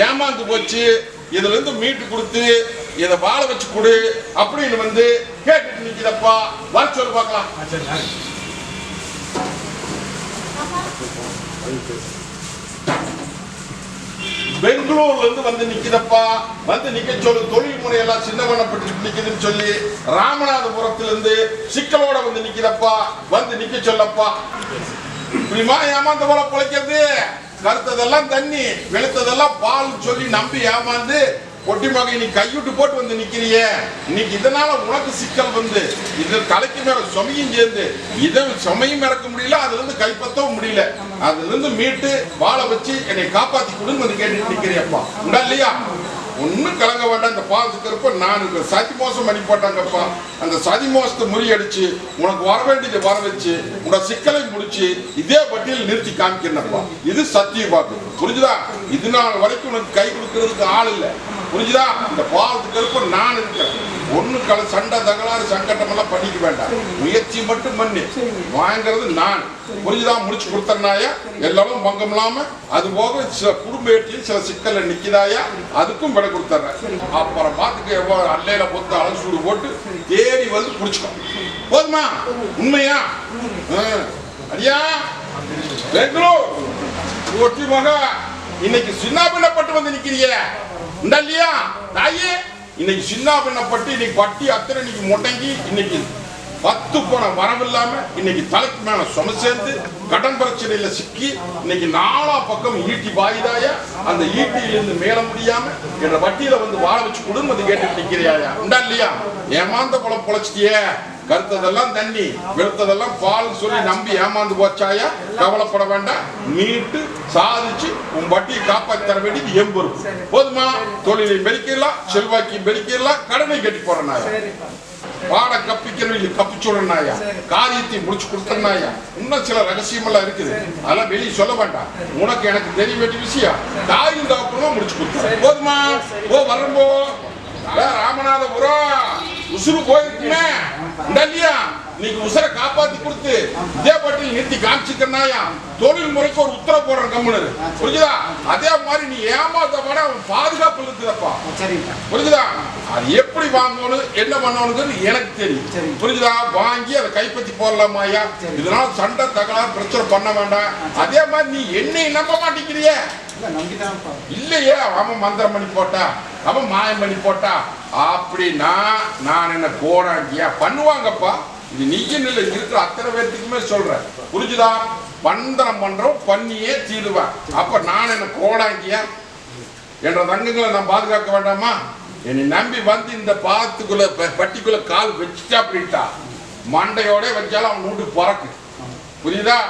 ஏமாந்து போச்சு, இதுல இருந்து மீட்டு கொடுத்து இதை வாழ வச்சு கொடு அப்படின்னு வந்து கேட்டுட்டு நிக்கிறப்பா. வர சொல்லு பார்க்கலாம். பெங்களூர்ல இருந்து வந்து நிக்கிறப்பா. வந்து நிக்க சொல்லு. தொழில் முறையெல்லாம் சின்ன பண்ணப்பட்டு நிக்குதுன்னு சொல்லி ராமநாதபுரத்துல இருந்து சிக்கலோட வந்து நிக்கிறப்பா. வந்து நிக்க சொல்லப்பா. இப்படிமா ஏமாந்த போல பிழைக்கிறது. கருத்ததெல்லாம் தண்ணி, வெளுத்ததெல்லாம் பால் சொல்லி நம்பி ஏமாந்து பொட்டி மகை நீ கைவிட்டு போட்டு வந்து நிக்கிறிய. இன்னைக்கு இதனால உனக்கு சிக்கல் வந்து இது தலைக்கு மேல சுமையும் சேர்ந்து இதை சுமையும் இறக்க முடியல, அதுல இருந்து கைப்பற்றவும் முடியல. அதுல இருந்து மீட்டு வாழ வச்சு என்னை காப்பாத்தி கொடுன்னு வந்து கேட்டு நிக்கிறியப்பா. உண்டா இல்லையா? ஒன்னும் கலங்க வேண்டாம். இந்த பாலத்துக்கு நான் சதி மோசம் பண்ணி போட்டாங்கப்பா. அந்த சதி மோசத்தை முறியடிச்சு உனக்கு வர வேண்டியதை வர வச்சு உன்னோட சிக்கலை முடிச்சு இதே பட்டியல் நிறுத்தி காமிக்கிறப்பா. இது சத்திய வாக்கு. புரிஞ்சுதா? இது நாள் வரைக்கும் உனக்கு கை கொடுக்கறதுக்கு ஆள் இல்லை. புரிஞ்சுதா? இந்த பாலத்துக்கு நான் இருக்கிறேன். ஒண்ணு சண்டை தகராறு சங்கட்டம் எல்லாம் பண்ணிக்க வேண்டாம். முயற்சி மட்டும் பண்ணி வாங்கிறது நான். புரிஞ்சுதா? முடிச்சு கொடுத்தனாயா எல்லாரும் பங்கம் இல்லாம. அது போக சில குடும்ப ஏற்றியும் சில சிக்கல்ல நிக்குதாயா, அதுக்கும் விட கொடுத்துறேன். அப்புறம் பார்த்துக்க எவ்வளவு அல்லையில பொத்து அழகு சூடு போட்டு தேடி வந்து புடிச்சுக்கோ. போதுமா? உண்மையா? அடியா பெங்களூர் ஒட்டி மக இன்னைக்கு சின்ன பின்னப்பட்டு வந்து நிக்கிறிய இல்லையா தாயே? இன்னைக்கு சின்ன பின்னப்பட்டு இன்னைக்கு பட்டி அத்தனை இன்னைக்கு முடங்கி இன்னைக்கு 10 போன வரவில்லாம இன்னைக்கு தலைக்கு மேல சும சேர்ந்து கடன் பிரச்சனையில சிக்கி இன்னைக்கு 4 பக்கம் ஈட்டி வாயுதாயா. அந்த ஈட்டியிலிருந்து மேல முடியாம என்ற வட்டியில வந்து வாழ வச்சு குடும்பத்தை கேட்டு நிக்கிறியாயா? உண்டா இல்லையா? ஏமாந்த குளம் பொழைச்சிட்டியே. கருத்ததெல்லாம் தண்ணி, வெளுத்ததெல்லாம் பால் சொல்லி நம்பி ஏமாந்து போச்சாயா. கவலைப்பட வேண்டாம். மீட்டு சாதிச்சு உன் வட்டியை காப்பாற்றி தர வேண்டியது எம்பொறுப்பு. போதுமா? தொழிலையும் பெருக்கிடலாம், செல்வாக்கையும் பெருக்கிடலாம், கடனை கட்டி போறனாயா. பாட கப்பிக்கிறவங்க தப்பிச்சுடனாயா. காரியத்தை முடிச்சு கொடுத்தனாயா. இன்னும் சில ரகசியம் எல்லாம் இருக்குது, அதெல்லாம் வெளியே சொல்ல வேண்டாம். உனக்கு எனக்கு தெரிய வேண்டிய விஷயம் தாயும் தகப்பனுமா முடிச்சு கொடுத்த. போதுமா? ஓ வரம்போ ராமநாதபுரம் உசுறு போயிருக்குமே இல்லையா? இன்னைக்கு உசுரை காப்பாத்தி கொடுத்து இதே பட்டியல் நிறுத்தி காமிச்சுக்கனாயா. தொழில் முறைக்கு ஒரு உத்தரவு போடுற கம்முனரு. புரிஞ்சுதா? அதே மாதிரி நீ ஏமாத்த விட பாதுகாப்பு இருக்குதப்பா. புரிஞ்சுதா? அது எப்படி வாங்கணும் என்ன பண்ணணும்னு எனக்கு தெரியும். புரிஞ்சுதா? வாங்கி அதை கைப்பற்றி போடலாமாயா. இதனால சண்டை தகராறு பிரச்சனை பண்ண வேண்டாம். அதே மாதிரி நீ என்னை நம்ப மாட்டேங்கிறிய இல்லையே. அவன் மந்திரம் பண்ணி போட்டா, அவன் மாயம் பண்ணி போட்டா அப்படின்னா நான் என்ன கோடாங்கியா பண்ணுவாங்கப்பா. இது நீயும் இல்லை, இருக்கிற அத்தனை பேர்த்துக்குமே சொல்றேன். புரிஞ்சுதா? பந்தனம் பண்றோம், பண்ணியே தீருவேன். அப்ப நான் என்ன கோடாங்கியா என்ற தங்கங்களை நான் பாதுகாக்க வேண்டாமா? என்னை நம்பி வந்து இந்த பாத்துக்குள்ள பட்டிக்குள்ள கால் வச்சுட்டா அப்படின்ட்டா மண்டையோட வச்சாலும் அவன் வீட்டுக்கு பறக்கு. புரியுதா?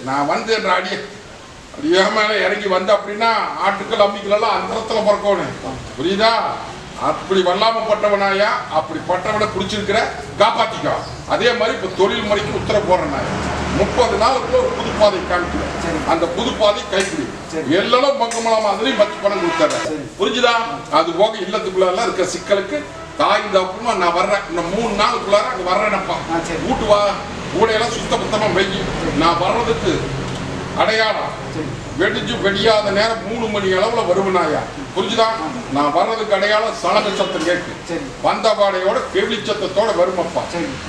நான் வந்து என்ற அடிய மேல இறங்கி வந்து அப்படின்னா ஆட்டுக்கள் அம்பிக்கலாம் அந்த இடத்துல பறக்கணும். புரியுதா? அப்படி வல்லாமப்பட்டவனாயா. அப்படி பட்டவனை பிடிச்சிருக்கிற காப்பாத்திக்கோ. அதே மாதிரி இப்ப தொழில் முறைக்கு உத்தரவு போடுறனாயா 30 நாளுக்குள்ள ஒரு புதுப்பாதை காமிக்கிறேன். அந்த புதுப்பாதை கைப்பிடி எல்லாம் பக்கமெல்லாம் அதுலயும் 10 பணம் கொடுத்துறேன். புரிஞ்சுதா? அது போக இல்லத்துக்குள்ள இருக்க சிக்கலுக்கு தாய் தப்புமா நான் வர்றேன். இன்னும் 3 நாளுக்குள்ளார அங்க வர்றேனப்பா. வீட்டு வா ஊடையெல்லாம் சுத்த புத்தமா வெயி. நான் வர்றதுக்கு அடையாளம் வெடிஞ்சு வெடியாத நேரம் 3 மணி அளவுல வருவனாயா. புரிஞ்சுதா? நான் வர்றதுக்கு அடையாளம் சலக சத்தம் கேட்கு. வந்த பாடையோட கெவிலி சத்தத்தோட வருமப்பா.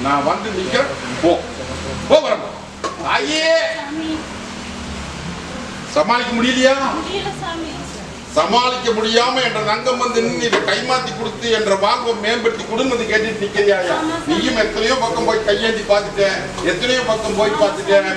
நான் வந்து நிக்கிறேன். போ வரமா. ஐயே சமாளிக்க முடியலையா? சமாளிக்க முடியாம என்ற நங்கம் வந்து நின்று இதை கைமாத்தி கொடுத்து என்ற வாழ்வை மேம்படுத்தி குடும்பத்தை கேட்டுட்டு நிக்கிறியாயா. நீயும் எத்தனையோ பக்கம் போய் கையேந்தி பார்த்துட்டேன், எத்தனையோ பக்கம் போய் பார்த்துட்டேன்.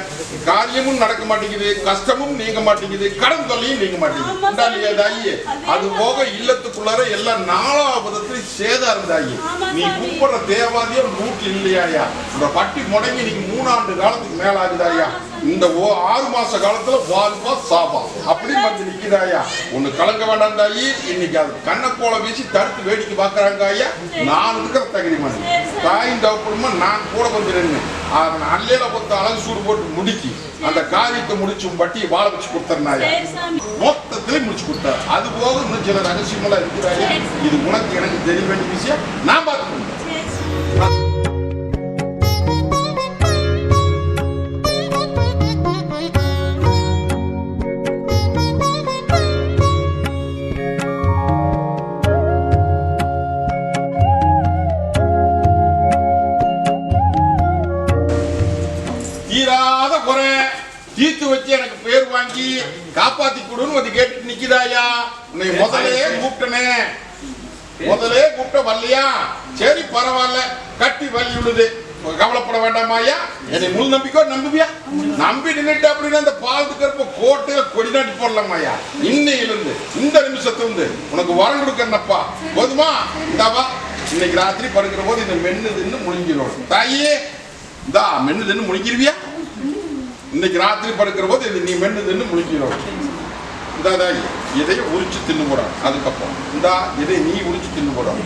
காரியமும் நடக்க மாட்டேங்குது, கஷ்டமும் நீங்க மாட்டேங்குது, கடன் தொல்லையும் நீங்க மாட்டேங்குது. அது போக இல்லத்துக்குள்ளார எல்லாம் 4வது சேதா இருந்தாயி. நீ கூப்பிடுற தேவாதியம் வீட்டுல இல்லையாயா. இந்த பட்டி முடங்கி நீங்க 3 ஆண்டு காலத்துக்கு மேல ஆகுதாயா. இந்த 6 மாச காலத்துல வாழ்வா சாவா அப்படி வந்து நிக்கிறாயா. ஒண்ணு கலங்க வேண்டாம் தாயி. இன்னைக்கு அது கண்ணக்கோளை வீசி தடுத்து வேடிக்கை பாக்குறாங்க ஐயா. நான் இருக்கிற தகுதி மணி தாயின் தவப்படுமா நான் கூட வந்துடுன்னு அவன் அல்லையில பொறுத்த அழகு சூடு போட்டு முடிக்கி அந்த காரியத்தை முடிச்சு பட்டி வாழ வச்சு கொடுத்தனாயா. மொத்தத்திலே முடிச்சு கொடுத்தாரு. அது போக இன்னும் சில ரகசியமெல்லாம் இருக்கிறாயா. இது உனக்கு எனக்கு தெரிய வேண்டிய விஷயம். நான் பார்த்துக்கணும். தீராத குறை தீர்த்து வச்சு எனக்கு பேர் வாங்கி காப்பாத்தி கொடுன்னு வந்து கேட்டுட்டு நிக்குதாயா. உன்னை முதலே கூப்பிட்ட வரலையா. சரி பரவாயில்ல கட்டி வலி விழுது கவலைப்பட வேண்டாமாயா. என்னை முழு நம்பிக்கோ நம்புவியா. நம்பி நின்றுட்டு அப்படின்னு அந்த பாலத்துக்கு இருப்ப கோட்டையில கொடி நாட்டி போடலாமாயா. இன்னையிலிருந்து இந்த நிமிஷத்துல உனக்கு வரம் கொடுக்கறப்பா போதுமா. இந்தாவா இன்னைக்கு ராத்திரி படுக்கிற போது இந்த மென்னு தின்னு முழுங்கிடும் தாயே. இந்தா மென்னு தின்னு முழிக்கிருவியா. இன்னைக்கு ராத்திரி படுக்கிற போது இது நீ மென்னு தின்னு முழிக்கிறோம். இந்தா இதை உரிச்சு தின்னு போடும். அதுக்கப்புறம் இந்தா இதை நீ உரிச்சு தின்னு போடும்.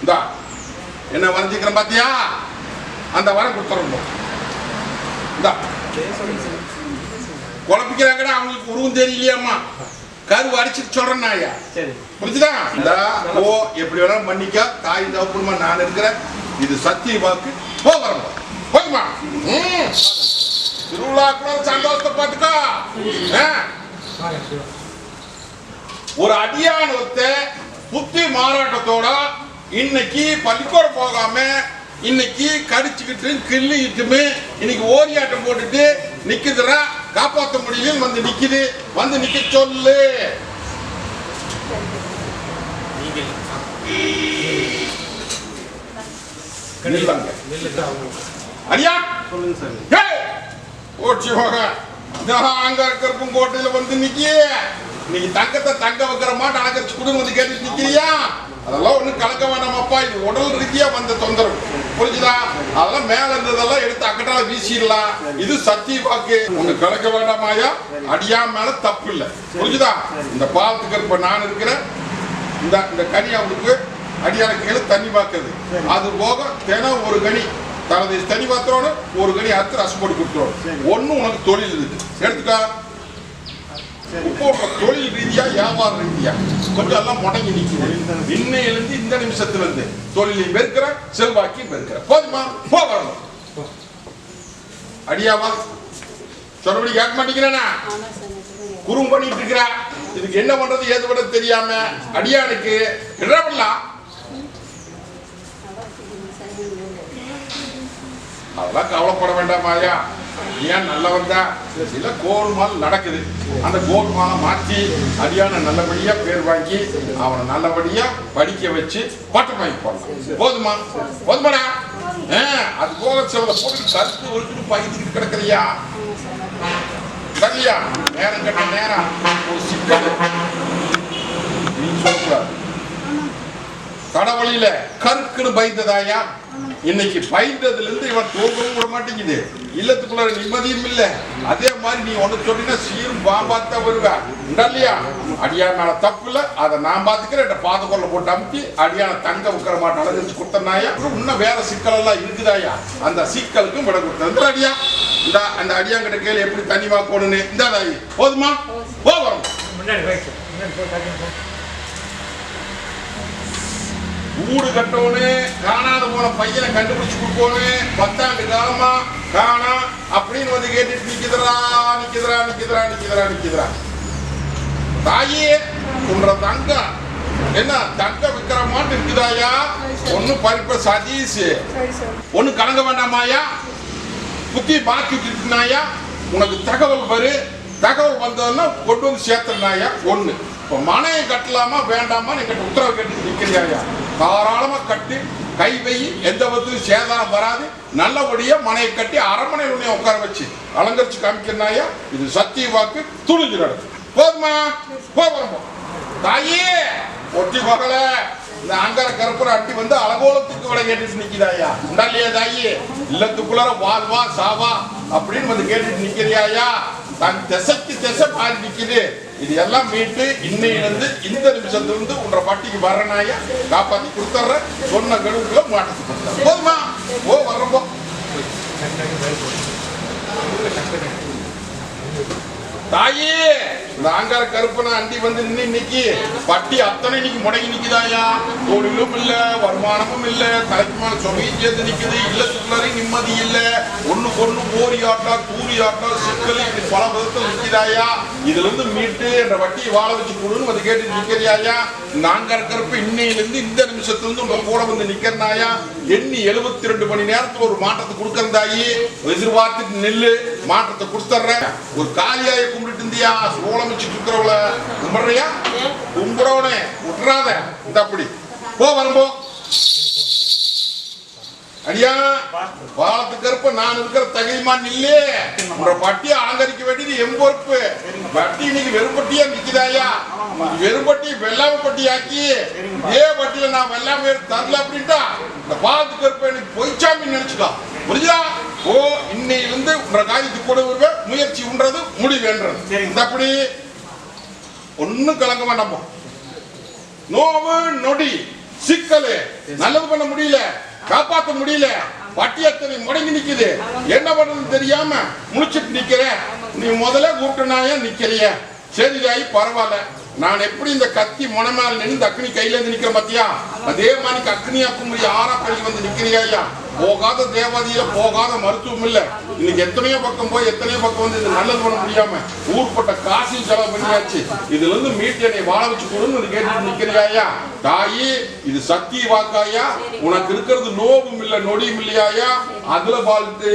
இந்தா என்ன வரைஞ்சிக்கிறேன் பாத்தியா. அந்த வரம் கொடுத்துறோம். குழப்பிக்கிறாங்கடா அவங்களுக்கு உருவம் தெரியலையாம்மா. கருவு அடிச்சுட்டு சொல்றேன் நாயா. புரிஞ்சுதா. ஓ எப்படி வேணாலும் மன்னிக்கா. தாய் தவப்புமா நான் இருக்கிறேன். இது சத்திய வாக்கு. போ வரமா போதுமா. திருவிழா கூட சந்தோஷத்தை பார்த்துக்கா. ஒரு அடியானத்தை புத்தி மாறாட்டத்தோட இன்னைக்கு பள்ளிக்கூடம் போகாம இன்னைக்கு கடிச்சுக்கிட்டு கிள்ளிக்கிட்டுமே இன்னைக்கு ஓரியாட்டம் போட்டுட்டு நிக்குதுடா. காப்பாற்ற முடியும் வந்து நிக்குது. வந்து நிக்க சொல்லு. அடியா அங்க இருக்கிற கோட்டையில வந்து நிக்கி. இன்னைக்கு தங்கத்தை தங்க வைக்கிற மாட்டை அலங்கரிச்சு குடும்பம் வந்து கேட்டு நிக்கிறியா. அதெல்லாம் ஒண்ணு கலக்க வேண்டாமப்பா. இது உடல் ரீதியா வந்த தொந்தரவு. புரிஞ்சுதா. அதெல்லாம் மேல இருந்ததெல்லாம் எடுத்து அக்கட்டால வீசிடலாம். இது சத்திய வாக்கு. ஒண்ணு கலக்க வேண்டாமாயா. அடியா மேல தப்பு இல்லை. புரிஞ்சுதா. இந்த பாலத்துக்கு இப்ப நான் இருக்கிறேன். இந்த கனி அவனுக்கு அடியான கீழே தண்ணி பாக்குறது. அது போக தினம் ஒரு கனி தனது தனி பாத்திரோட ஒரு கனி அத்து ரசம் போட்டு கொடுத்துரும். ஒண்ணு உனக்கு தொழில் இருக்குது எடுத்துக்கா. இப்போ தொழில் ரீதியா வியாபார ரீதியா கொஞ்சம் எல்லாம் முடங்கி நிக்குது. இன்னையிலிருந்து இந்த நிமிஷத்துல இருந்து தொழிலையும் பெருக்கிற செல்வாக்கியும் பெருக்கிற. போதுமா போ வரணும். அடியாவா சொன்னபடி கேட்க மாட்டேங்கிறேனா. குறும் பண்ணிட்டு இருக்கிறா. இதுக்கு என்ன பண்றது ஏது பண்றது தெரியாம அடியானுக்கு என்ன பண்ணலாம். அதெல்லாம் கவலைப்பட வேண்டாமாயா. ஏன் நல்லவன் தான். சில கோல்மால் நடக்குது. அந்த கோல்மாலை மாற்றி அடியான நல்லபடியா பேர் வாங்கி அவனை நல்லபடியா படிக்க வச்சு பட்டம் வாங்கி போடலாம். போதுமா போதுமாடா. அது போக சில போட்டு கருத்து ஒருத்தர் பகிர்ந்துட்டு கிடக்குறியா. சரியா நேரம் கட்ட நேரம் ஒரு சிக்கல் நீ சொல்லக்கூடாது. கடவுளில கருக்குன்னு பயந்ததாயா. இன்னைக்கு பயந்ததுல இருந்து இவன் தூங்கவும் விட மாட்டேங்குது. இல்லத்துக்குள்ள நிம்மதியும் இல்லை. அதே மாதிரி நீ ஒண்ணு சொன்னீங்கன்னா சீரும் பாம்பாத்தா வருவேன் இல்லையா. அடியான மேல தப்பு இல்லை. அதை நான் பாத்துக்கிறேன். பாதுகொள்ள போட்டு அமுத்தி அடியான தங்க உட்கிற மாட்டேன் அழகு கொடுத்தனாயா. இன்னும் வேற சிக்கல் எல்லாம் இருக்குதாயா. அந்த சிக்கலுக்கும் விட கொடுத்தது அடியா. இந்த அந்த அடியாங்கிட்ட கேள்வி எப்படி தண்ணி வாக்கணும்னு இந்த தாயி. போதுமா போ வரும். வீடு கட்டவனு காணாத போன பையனை கண்டுபிடிச்சு கொடுக்கணும். 10 ஆண்டு காலமா காணா அப்படின்னு வந்து கேட்டுட்டு நிக்குதுரா. தாயே உன்ற தங்கம் என்ன தங்க விக்கிற மாட்டு இருக்குதாயா. ஒண்ணு பறிப்ப சதீஷ் ஒண்ணு கலங்க வேண்டாமாயா. புத்தி பாக்கி விட்டுனாயா. உனக்கு தகவல் வரு. தகவல் வந்ததுன்னா கொண்டு வந்து சேர்த்தனாயா. ஒண்ணு இப்ப மனையை கட்டலாமா வேண்டாமா நீங்க உத்தரவு கேட்டு நிக்கிறியா. தாராளமா கட்டி கை வை, எந்த விதத்துக்கும் சேதாரம் வராது. நல்லபடியா மனையை கட்டி அரண்மனை உன்னை உட்கார வச்சு அலங்கரிச்சு காமிக்கிறாயா. இது சத்திய வாக்கு, துணிஞ்சு நடக்கும். போதுமா? போகிறோம். தாயே ஒட்டி மகள இந்த அங்கார கருப்புற அட்டி வந்து அலகோலத்துக்கு விலை கேட்டுட்டு நிக்கிறாயா. உண்டாலியா தாயே? இல்லத்துக்குள்ளார வாழ்வா சாவா அப்படின்னு வந்து கேட்டுட்டு நிக்கிறியாயா. தன் திசைக்கு திசை மாறி நிக்குது. இது எல்லாம் மீட்டு இன்னையிலிருந்து இந்த நிமிஷத்திலிருந்து உன்ற பட்டிக்கு வர்றனாயா காப்பாத்தி கொடுத்துட்ற. சொன்ன கழுவுக்குள்ள மாட்டத்துக்கு கொடுத்த. போதுமா? ஓ வர்றப்போ தாயே இந்த ஆங்கார கருப்பனை அண்டி வந்து இன்னைக்கு பட்டி அத்தனை இன்னைக்கு முடங்கி நிக்குதாயா. தொழிலும் இல்ல, வருமானமும் இல்ல, தலைக்கு மேல சொகையும் சேர்ந்து நிக்குது. இல்லத்துக்குள்ளார நிம்மதி இல்ல. ஒண்ணு ஓரியாட்டா தூரியாட்டா சிக்கல் இப்படி பல விதத்தில் நிக்குதாயா. இதுல இருந்து மீட்டு என்ற வட்டியை வாழ வச்சு கொடுன்னு வந்து கேட்டு நிக்கிறியாயா. இந்த ஆங்கார கருப்பு இன்னையிலிருந்து இந்த நிமிஷத்திலிருந்து உங்க கூட வந்து நிக்கிறனாயா. எண்ணி 72 மணி நேரத்துல ஒரு மாற்றத்தை கொடுக்கறதாயி. எதிர்பார்த்துட்டு நெல்லு மாற்றத்தை கொடுத்துட்ற. ஒரு காலியாய கும்பிட்டு இருந்தியா, சோளமிச்சுட்டு இருக்கிறவள கும்பிடுறியா? கும்பிடவனே விட்டுறாத. இந்த அப்படி போ வரும்போ. அடியா பாலத்துக்கு கருப்ப நான் இருக்கிற தகுதிமான் இல்லே. உன்ற பட்டியை அலங்கரிக்க வேண்டியது என் பொறுப்பு. பட்டி இன்னைக்கு வெறும்பட்டியா நிக்குதாயா. வெறும்பட்டி வெள்ளாம பட்டி ஆக்கி இதே பட்டியில நான் வெள்ளாம தரல அப்படின்ட்டா இந்த பாலத்துக்கு கருப்ப எனக்கு பொய்ச்சாமி நினைச்சுக்கா. புரியுதா? ஓ இன்னையிலிருந்து உன்ற காரியத்துக்கு கூட வருவேன். முயற்சி உண்றது முடிவுன்றது. இந்த அப்படி ஒன்னும் கலங்க வேண்டாம். நோவு நொடி சிக்கலு நல்லது பண்ண முடியல, காப்பாற்ற முடியல, பட்டியத்தனை முடங்கி நிக்குது. என்ன பண்றது தெரியாம முடிச்சிட்டு நிக்கிற. நீ முதல்ல கூப்பிட்டனாயா நிக்கிறிய. சரி தாயி பரவாயில்ல. நான் எப்படி இந்த கத்தி முனைமால் நின்று அக்னி கையில இருந்து நிக்கிறேன் பாத்தியா. அதே மாதிரி அக்னியாக்கும் முடிய ஆறா பள்ளி வந்து நிக்கிறியா. போகாத தேவாதியில போகாத மருத்துவம் இல்ல. இன்னைக்கு எத்தனையோ பக்கம் போய் எத்தனையோ பக்கம் வந்து இது நல்லது பண்ண முடியாம ஊர்பட்ட காசையும் செலவு பண்ணியாச்சு. இதுல இருந்து மீட்டு என்னை வாழ வச்சு கொடுன்னு கேட்டு நிக்கிறியாயா. தாயி இது சத்திய வாக்காயா. உனக்கு இருக்கிறது நோவும் இல்ல நொடியும் இல்லையாயா. அதுல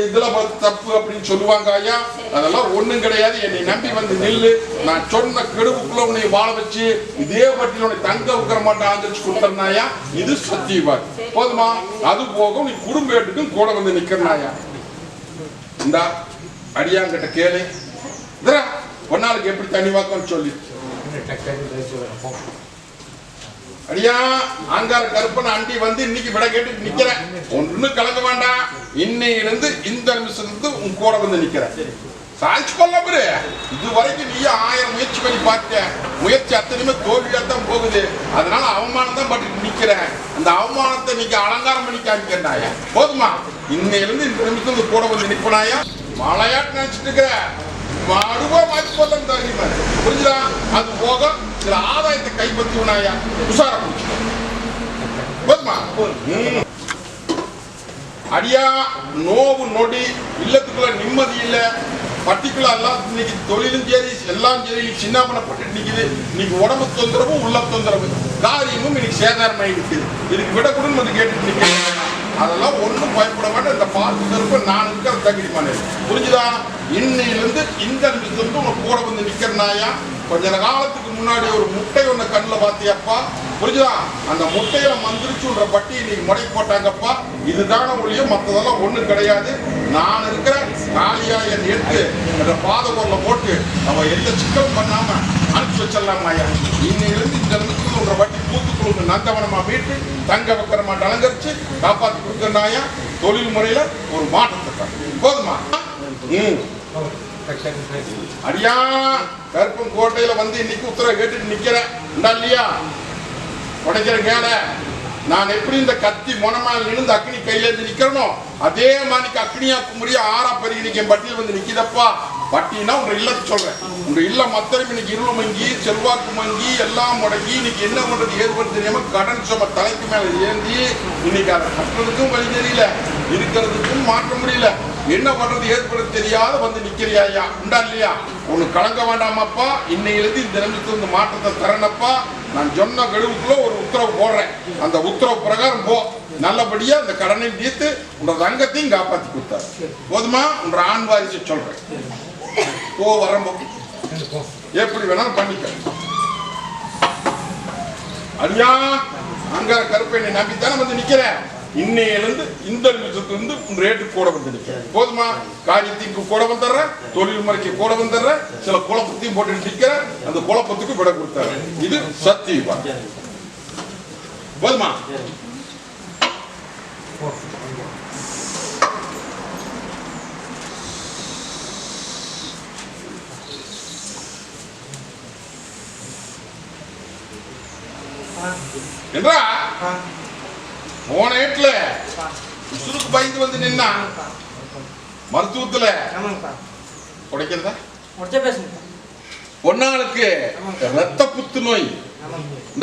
இதுல தப்பு அப்படின்னு சொல்லுவாங்க ஐயா. அதெல்லாம் ஒண்ணும் கிடையாது. என்னை நம்பி வந்து நில்லு. நான் சொன்ன கெடுவுக்குள்ள உன்னை வாழ வச்சு இதே பட்டியல உன்னை தங்க வைக்கிற மாட்டேன் ஆதரிச்சு கொடுத்தனாயா. இது சத்திய வாக்கு. போதுமா? அது போக நீ குடும்ப வீட்டுக்கும் கூட வந்து நிக்கிறனாயா. இந்த அடியாங்கிட்ட கேளு. ஒரு நாளுக்கு எப்படி தண்ணி வாக்கன்னு சொல்லி அடியா அங்கார கருப்பனை அண்டி வந்து இன்னைக்கு விட கேட்டு நிக்கிறேன். ஒன்னும் கலங்க வேண்டாம். இன்னையிலிருந்து இந்த நிமிஷத்துக்கு உன் கூட வந்து நிக்கிறேன். சாய்ச்சி கொள்ள பாரு. இது வரைக்கும் நீ 1000 முயற்சி பண்ணி பார்த்த. முயற்சி அத்தனையுமே தோல்வியாத்தான் போகுது. அதனால அவமானம் தான் பட்டு நிக்கிறேன். அந்த அவமானத்தை நீங்க அலங்காரம் பண்ணி காமிக்கிறாயா. போதுமா? இன்னையிலிருந்து இந்த நிமிஷத்துக்கு கூட வந்து நிற்பனாயா. மழையாட்டு நினைச்சிட்டு இருக்கிற அடுவா மாற்றி போதான் தெரியுமா. புரிஞ்சுதா? அது போக சில ஆதாயத்தை கைப்பற்றினாயா. உஷார பிடிச்சு. போதுமா? அடியா நோவு நொடி இல்லத்துக்குள்ள நிம்மதி இல்ல. பர்டிகுலர் எல்லாம் இன்னைக்கு தொழிலும் சரி எல்லாம் சரி சின்ன பண்ணப்பட்டு நிக்குது. இன்னைக்கு உடம்பு தொந்தரவும் உள்ள தொந்தரவு காரியமும் இன்னைக்கு சேதாரம் ஆகிடுச்சு. இதுக்கு விடக்கூடாதுன்னு வந்து கேட்டுட்டு நிக்கிறேன். அதெல்லாம் ஒன்றும் பயப்பட வேண்டாம். இந்த பார்த்து கருப்ப நான் இருக்கிற தகுதிமான. புரிஞ்சுதா? இன்னையிலிருந்து இந்த நிமிஷத்துக்கு உங்க கூட வந்து நிக்கிறனாயா. கொஞ்ச காலத்துக்கு முன்னாடி ஒரு முட்டை ஒண்ணு கண்ணில் பாத்தியாப்பா. புரிஞ்சுதா? அந்த முட்டையில மந்திரிச்சுன்ற பட்டி இன்னைக்கு முடை போட்டாங்கப்பா. இதுதான ஒழிய மற்றதெல்லாம் ஒண்ணும் கிடையாது. நான் இருக்கிற காலியாய எடுத்து அந்த பாதகோரில் போட்டு அவன் எந்த சிக்கலும் பண்ணாம அனுப்பிச்சு வச்சிடலாமாயா. இன்னையிலிருந்து இந்த நிமிஷத்துக்கு உன்ற பட்டி பூத்துக்குழுக்கு நந்தவனமா மீட்டு தங்க வைக்கிறமா அலங்கரிச்சு காப்பாற்றி கொடுக்கறாயா. தொழில் முறையில ஒரு மாற்றத்தை. போதுமா? அடியா கருப்பன் கோட்டையில வந்து இன்னைக்கு உத்தரவு கேட்டுட்டு நிக்கிறேன். இல்லையா உடைக்கிற கேள. நான் எப்படி இந்த கத்தி முனமால் நின்று அக்னி கையில இருந்து நிக்கிறனோ அதே மாதிரி அக்னியாக்கு முடிய ஆறா பரிகணிக்க பட்டியல் வந்து நிக்கிதப்பா. பட்டினா உங்க இல்லத்தை சொல்றேன். உங்க இல்ல மத்தரும் இன்னைக்கு இருள் மங்கி செல்வாக்கு மங்கி எல்லாம் முடங்கி இன்னைக்கு என்ன பண்றது ஏற்படுத்த தெரியாம கடன் சும தலைக்கு மேல ஏந்தி இன்னைக்கு அதை கட்டுறதுக்கும் வழி தெரியல, இருக்கிறதுக்கும் மாற்ற முடியல. என்ன பண்றது ஏற்படுத்த தெரியாத வந்து நிக்கிறியா. உண்டா இல்லையா? உனக்கு கலங்க வேண்டாமாப்பா. இன்னையிலிருந்து இந்த நிமிஷத்துல இந்த மாற்றத்தை தரனப்பா. நான் சொன்ன கடுவுக்குள்ள ஒரு உத்தரவு போடுறேன். அந்த உத்தரவு பிரகாரம் போ. நல்லபடியா இந்த கடனை தீர்த்து உங்க தங்கத்தையும் காப்பாத்தி கொடுத்தாரு. போதுமா? உங்க ஆண் வாரிசு சொல்றேன். போ வரம்போ எப்படி வேணாலும் பண்ணிக்க. அடியா அங்கார கருப்பை நம்பித்தானே வந்து நிக்கிறேன். இன்னையிலிருந்து இந்த நிமிஷத்துல இருந்து ரேட்டு கூட வந்துடுச்சு. போதுமா? காரியத்துக்கு கூட வந்துடுறேன், தொழில் முறைக்கு கூட வந்துடுறேன், சில குழப்பத்தையும் போட்டு நிற்கிறேன், அந்த குழப்பத்துக்கு விட கொடுத்தாரு. இது சத்தியம். போதுமா? என்றா போன ஏட்ல உசுருக்கு பயந்து வந்து நின்னா மருத்துவத்துல உடைக்கிறதா பொன்னாளுக்கு ரத்த புத்து நோய்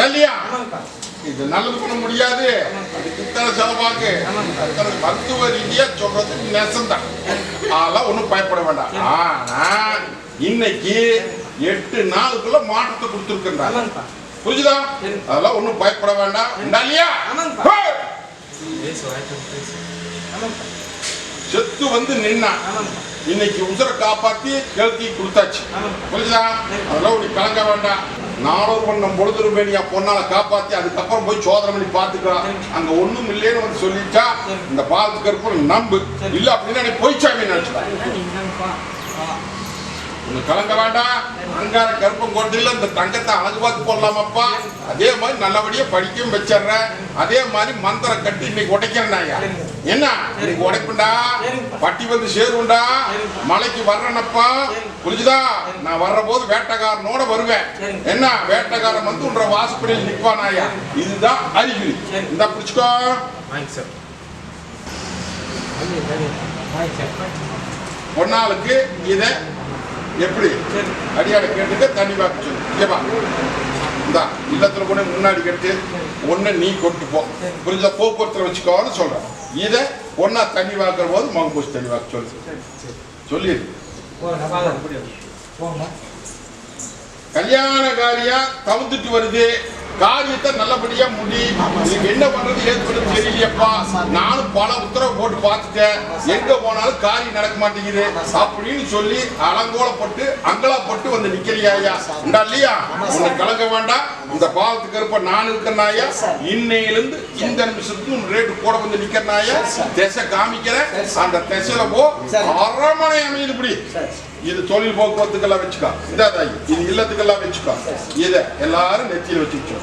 இல்லையா? இது நல்லது பண்ண முடியாது. அதுக்கு இத்தனை செலவாக்கு மருத்துவ ரீதியா சொல்றது நெசந்தான். அதெல்லாம் ஒன்றும் பயப்பட வேண்டாம். ஆனா இன்னைக்கு 8 நாளுக்குள்ள மாற்றத்தை கொடுத்துருக்கின்றாங்க. புரிஞ்சுதா? அதெல்லாம் ஒன்றும் பயப்பட வேண்டாம். இல்லையா? செத்து வந்து நின்னா இன்னைக்கு உசுரை காப்பாத்தி கழுத்தி கொடுத்தாச்சு. புரிஞ்சுதா? அதெல்லாம் ஒண்ணு கலங்க வேண்டாம். 400 பண்ணம் பொழுதுருமேனியா பொண்ணால காப்பாத்தி அதுக்கப்புறம் போய் சோதனை பண்ணி பார்த்துக்கலாம். அங்க ஒண்ணும் இல்லைன்னு வந்து சொல்லிச்சா இந்த பாலத்துக்கு இருப்போம் நம்பு. இல்ல அப்படின்னா நீ போய்ச்சாமி நினைச்சுக்கலாம். கலங்க வேண்டாம். அங்கார கருப்பம் கொண்டில்ல இந்த தங்கத்தை அழகு பார்த்து போடலாமப்பா. அதே மாதிரி நல்லபடியா படிக்கவும் வச்சிடுறேன். அதே மாதிரி மந்திர கட்டி இன்னைக்கு உடைக்கிறேன்யா. என்ன இன்னைக்கு உடைப்புண்டா, பட்டி வந்து சேருண்டா, மலைக்கு வர்றேனப்பா. புரிஞ்சுதா? நான் வர்ற போது வேட்டக்காரனோட வருவேன். என்ன வேட்டக்காரன் வந்து உன்ற வாசப்படியில் நிற்பானாயா. இதுதான் அறிகுறி. இந்த பிடிச்சுக்கோ. பொன்னாளுக்கு இதை எப்படி அடியாட கேட்டுக்க தண்ணி வாக்கு சொல்லு. இந்த இல்லத்துல கூட முன்னாடி கட்டு ஒன்னு நீ கொண்டு போ. புரிஞ்சா போக்குவரத்துல வச்சுக்கோன்னு சொல்றேன். இதை ஒன்னா தண்ணி வாக்குற போது மகப்பூசி தண்ணி வாக்கு சொல்லு. சொல்லிடு. கல்யாண காரியம் தவிர்த்துட்டு வருது. காரியத்தை நல்லபடியா முடி. என்ன பண்றது ஏது பண்றது தெரியலையப்பா. நானும் பல உத்தரவு போட்டு பார்த்துட்டேன். எங்க போனாலும் காரியம் நடக்க மாட்டேங்குது அப்படின்னு சொல்லி அலங்கோலப்பட்டு அங்கலாப்பட்டு வந்து நிக்கிறியாயா இல்லையா? உன்னை கலங்க வேண்டாம். இந்த பாலத்துக்கு இருப்ப நான் இருக்கிறனாயா. இன்னையிலிருந்து இந்த நிமிஷத்துக்கு ரேட்டு கூட வந்து நிக்கிறனாயா. திசை காமிக்கிறேன். அந்த திசையில போ. அரமனை அமையுது. இப்படி இது தொழில் போக்குவரத்துக்கெல்லாம் வச்சுக்கோ. இதாதாயி இது இல்லத்துக்கெல்லாம் வச்சுக்கோ. இதை எல்லாரும் நெத்தியில் வச்சுக்கோ.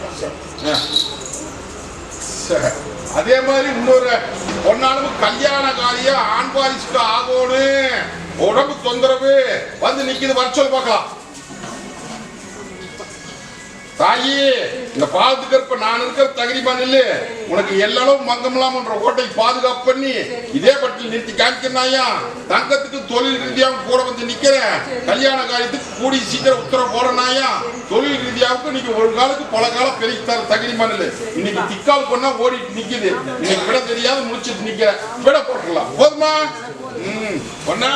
அதே மாதிரி இன்னொரு பொன்னாலும் கல்யாண காரியம் ஆண் வாரிசுக்கு ஆகணும். உடம்பு தொந்தரவு வந்து நிக்குது. வர சொல்லி பார்க்கலாம். தாயி இந்த பாலத்துக்கு இருப்ப நான் இருக்கிற தகுதிமா நில்லு. உனக்கு எல்லளவு மங்கம்லாம்ன்ற ஓட்டை பாதுகாப்பு பண்ணி இதே பட்டியல் நிறுத்தி காமிக்கிறாயா. தங்கத்துக்கு தொழில் ரீதியாகவும் கூட வந்து நிக்கிறேன். கல்யாண காரியத்துக்கு கூடி சீக்கிரம் உத்தரவு போறனாயா. தொழில் ரீதியாவுக்கு இன்னைக்கு ஒரு காலுக்கு பல காலம் பெருக்கி தர தகுதிமா நில்லு. இன்னைக்கு திக்கால் பண்ணா ஓடிட்டு நிக்குது. இன்னைக்கு விட தெரியாத முடிச்சுட்டு நிக்கிற விட போட்டுக்கலாம். போதுமா? பொண்ணா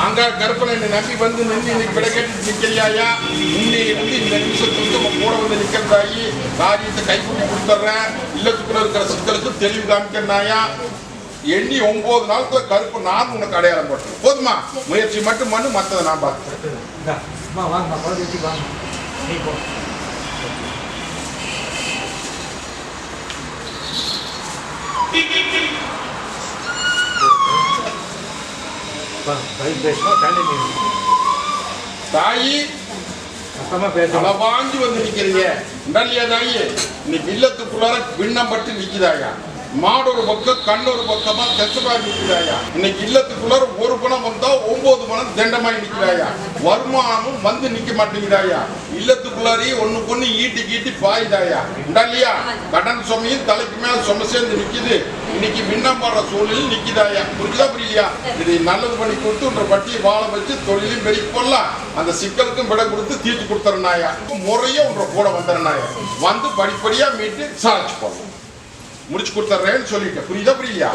அங்க கருப்பனை நம்பி வந்து நின்று இன்னைக்கு விட கேட்டு நிக்கிறியாயா. இன்னைக்கு இந்த நிமிஷத்துக்கு கூட வந்து நிக்கிறதாயி. காரியத்தை கைக்கூட்டி கொடுத்துட்றேன். இல்லத்துக்குள்ள இருக்கிற சிக்கலுக்கு தெளிவு காமிக்கிறாயா. எண்ணி 9 நாளுக்குள்ள கருப்பு நான் உனக்கு அடையாளம் போட்டேன். போதுமா? முயற்சி மட்டும் பண்ணு. மற்றதை நான் பார்த்துக்கிறேன். தாயி வாங்கி வந்து நிக்கிறீங்க இல்லையா தாயி. இன்னைக்கு இல்லத்துக்குள்ளார பின்னம் பட்டு நிக்குதாயா. மாடு ஒரு பக்கம் கண் ஒரு பக்கமா தெசமாய் நிற்கிறாயா. இன்னைக்கு இல்லத்துக்குள்ளார ஒரு பணம் வந்தா 9 பணம் தண்டமாய் நிற்கிறாயா. வருமானமும் வந்து நிக்க மாட்டேங்கிறாயா. இல்லத்துக்குள்ளாரி ஒண்ணு பொண்ணு ஈட்டி கீட்டி பாயுதாயா இல்லையா. கடன் சுமையும் தலைக்கு மேல சுமை சேர்ந்து நிக்குது. இன்னைக்கு மின்னம் பாடுற சூழ்நிலை நிக்குதாயா. புரிஞ்சுதா புரியலையா? இதை நல்லது பண்ணி கொடுத்து உன்ற பட்டியை வாழ வச்சு தொழிலையும் பெருக்கி போடலாம். அந்த சிக்கலுக்கும் விட கொடுத்து தீர்த்து கொடுத்துறனாயா. முறையா உன்ற கூட வந்துறனாயா. வந்து படிப்படியா மீட்டு சாதிச்சு போடலாம். முடிச்சு கொடுத்துறேன்னு சொல்லிட்டேன். புரியுதா புரியலையா?